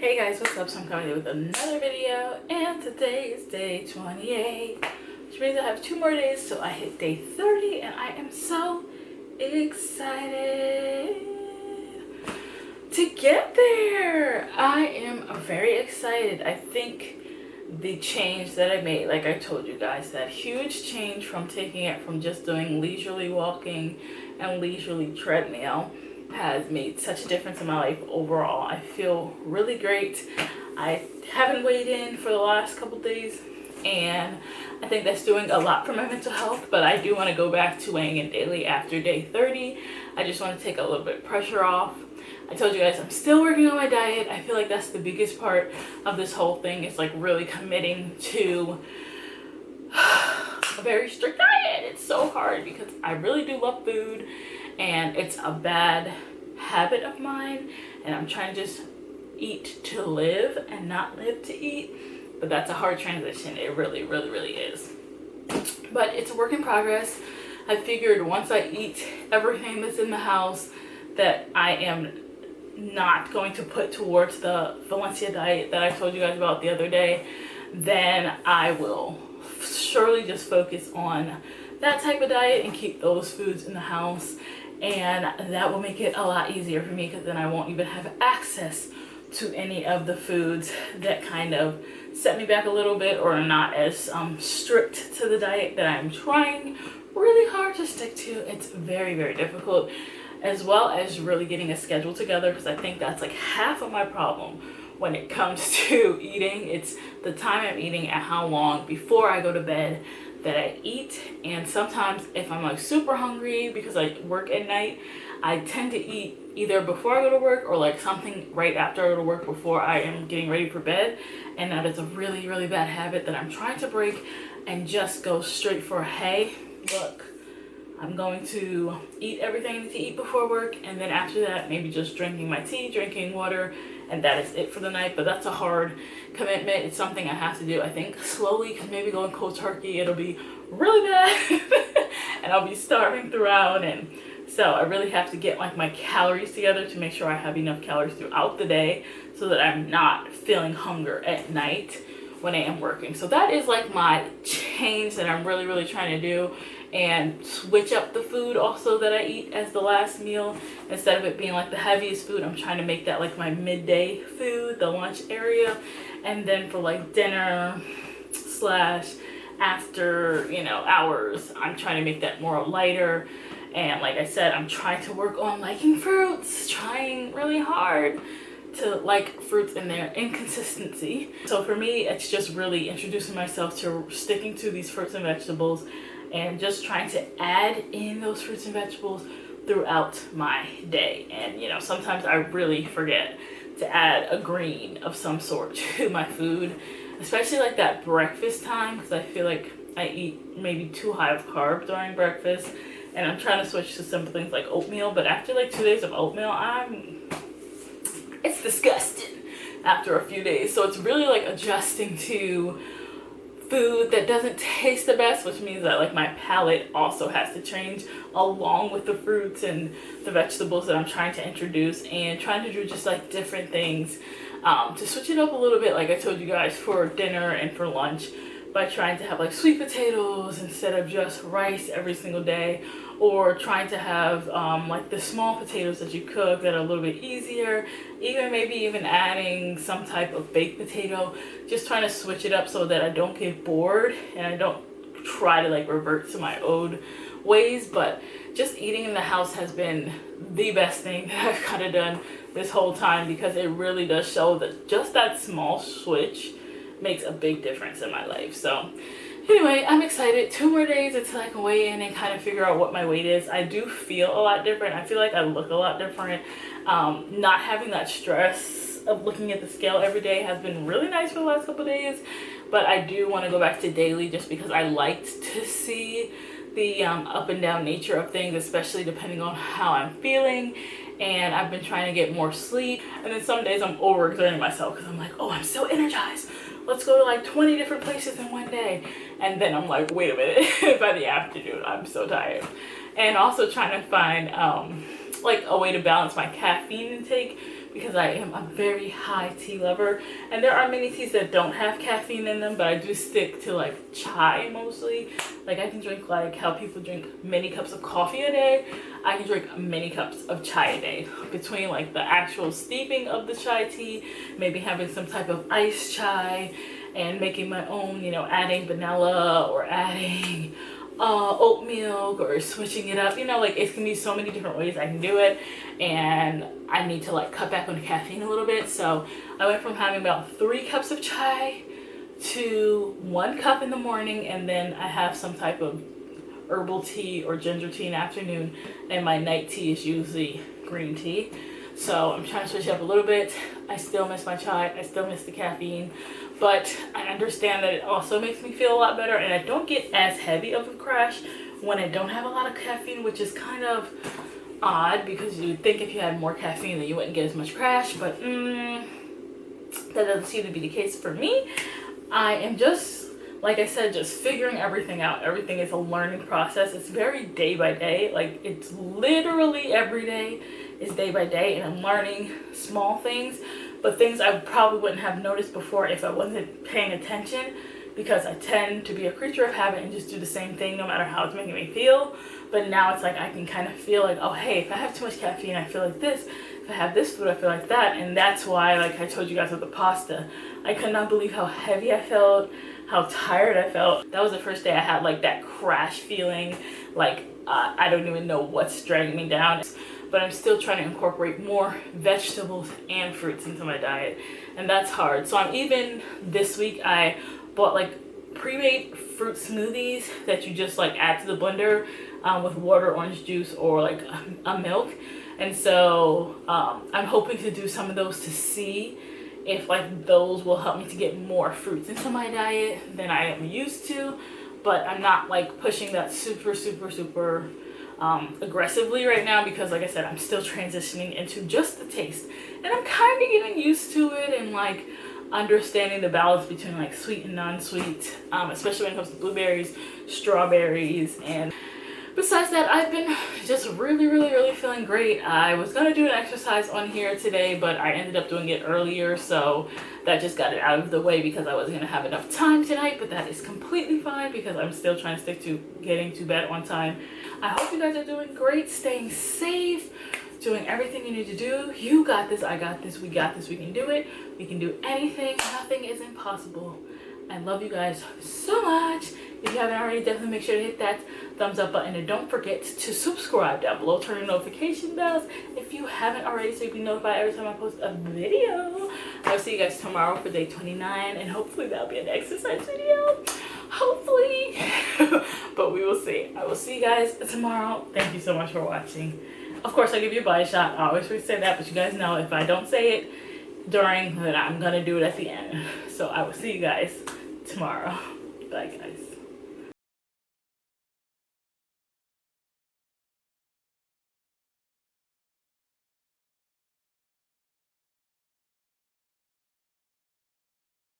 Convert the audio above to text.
Hey guys, what's up? So I'm coming with another video, and today is day 28, which means I have 2 more days so I hit day 30, and I am so excited to get there. I am very excited. I think the change that I made, like I told you guys, that huge change from taking it from just doing leisurely walking and leisurely treadmill has made such a difference in my life overall. I feel really great. I haven't weighed in for the last couple days, and I think that's doing a lot for my mental health, but I do want to go back to weighing in daily after day 30. I just want to take a little bit of pressure off. I told you guys I'm still working on my diet. I feel like that's the biggest part of this whole thing. It's like really committing to a very strict diet. It's so hard because I really do love food, and it's a bad habit of mine, and I'm trying to just eat to live and not live to eat. But that's a hard transition. It really is. But it's a work in progress. I figured once I eat everything that's in the house that I am not going to put towards the Valencia diet that I told you guys about the other day, then I will surely just focus on that type of diet and keep those foods in the house, and that will make it a lot easier for me because then I won't even have access to any of the foods that kind of set me back a little bit or are not as strict to the diet that I'm trying really hard to stick to. It's very difficult, as well as really getting a schedule together, because I think that's like half of my problem when it comes to eating. It's the time I'm eating and how long before I go to bed that I eat. And sometimes if I'm like super hungry because I work at night, I tend to eat either before I go to work or like something right after I go to work before I am getting ready for bed. And that is a really bad habit that I'm trying to break and just go straight for, hey, look, I'm going to eat everything I need to eat before work, and then after that maybe just drinking my tea, drinking water, and that is it for the night. But that's a hard commitment. It's something I have to do, I think, slowly, because maybe going cold turkey, it'll be really bad and I'll be starving throughout. And so I really have to get like my calories together to make sure I have enough calories throughout the day so that I'm not feeling hunger at night when I am working. So that is like my change that I'm really trying to do, and switch up the food also that I eat as the last meal. Instead of it being like the heaviest food, I'm trying to make that like my midday food, the lunch area. And then for like dinner slash after, hours, I'm trying to make that more lighter. And like I said, I'm trying to work on liking fruits, trying really hard to like fruits in their inconsistency. So for me, it's just really introducing myself to sticking to these fruits and vegetables, and just trying to add in those fruits and vegetables throughout my day. And sometimes I really forget to add a green of some sort to my food, especially like that breakfast time, because I feel like I eat maybe too high of carb during breakfast, and I'm trying to switch to simple things like oatmeal. But after like 2 days of oatmeal, it's disgusting after a few days. So it's really like adjusting to food that doesn't taste the best, which means that like my palate also has to change along with the fruits and the vegetables that I'm trying to introduce, and trying to do just like different things to switch it up a little bit, like I told you guys, for dinner and for lunch, by trying to have like sweet potatoes instead of just rice every single day, or trying to have like the small potatoes that you cook that are a little bit easier, maybe even adding some type of baked potato, just trying to switch it up so that I don't get bored and I don't try to like revert to my old ways. But just eating in the house has been the best thing that I've kind of done this whole time, because it really does show that just that small switch makes a big difference in my life. So anyway, I'm excited. 2 more days until I can weigh in and kind of figure out what my weight is. I do feel a lot different. I feel like I look a lot different. Not having that stress of looking at the scale every day has been really nice for the last couple of days, but I do want to go back to daily, just because I liked to see the up and down nature of things, especially depending on how I'm feeling. And I've been trying to get more sleep, and then some days I'm overexerting myself because I'm like, oh, I'm so energized, let's go to like 20 different places in one day. And then I'm like, wait a minute, by the afternoon, I'm so tired. And also trying to find like a way to balance my caffeine intake, because I am a very high tea lover. And there are many teas that don't have caffeine in them, but I do stick to like chai mostly. Like I can drink like how people drink many cups of coffee a day. I can drink many cups of chai a day. Between like the actual steeping of the chai tea, maybe having some type of iced chai, and making my own, you know, adding vanilla or adding oat milk or switching it up, you know, like it can be so many different ways I can do it, and I need to like cut back on the caffeine a little bit. So I went from having about 3 cups of chai to 1 cup in the morning, and then I have some type of herbal tea or ginger tea in the afternoon, and my night tea is usually green tea. So I'm trying to switch it up a little bit. I still miss my chai, I still miss the caffeine, but I understand that it also makes me feel a lot better, and I don't get as heavy of a crash when I don't have a lot of caffeine, which is kind of odd because you'd think if you had more caffeine then you wouldn't get as much crash, but that doesn't seem to be the case for me. I am just, like I said, just figuring everything out. Everything is a learning process. It's very day by day. Like it's literally every day is day by day, and I'm learning small things, but things I probably wouldn't have noticed before if I wasn't paying attention, because I tend to be a creature of habit and just do the same thing no matter how it's making me feel. But now it's like I can kind of feel like, oh hey, if I have too much caffeine I feel like this, if I have this food I feel like that. And that's why, like I told you guys with the pasta, I could not believe how heavy I felt, how tired I felt. That was the first day I had like that crash feeling, like I don't even know what's dragging me down. But I'm still trying to incorporate more vegetables and fruits into my diet, and that's hard. So I'm even this week I bought like pre-made fruit smoothies that you just like add to the blender with water, orange juice, or like a milk. And so I'm hoping to do some of those to see if like those will help me to get more fruits into my diet than I am used to. But I'm not like pushing that super aggressively right now, because like I said, I'm still transitioning into just the taste, and I'm kind of getting used to it and like understanding the balance between like sweet and non-sweet, especially when it comes to blueberries, strawberries. And besides that, I've been just really feeling great. I was gonna do an exercise on here today, but I ended up doing it earlier, so that just got it out of the way because I wasn't gonna have enough time tonight. But that is completely fine because I'm still trying to stick to getting to bed on time. I hope you guys are doing great, staying safe, doing everything you need to do. You got this, I got this, we got this, we can do it. We can do anything, nothing is impossible. I love you guys so much. If you haven't already, definitely make sure to hit that thumbs up button, and don't forget to subscribe down below. Turn on notification bells if you haven't already, so you can be notified every time I post a video. I'll see you guys tomorrow for day 29, and hopefully that'll be an exercise video. Hopefully. But we will see. I will see you guys tomorrow. Thank you so much for watching. Of course, I'll give you a body shot. I always say that, but you guys know if I don't say it during, then I'm gonna do it at the end. So I will see you guys tomorrow. Bye guys.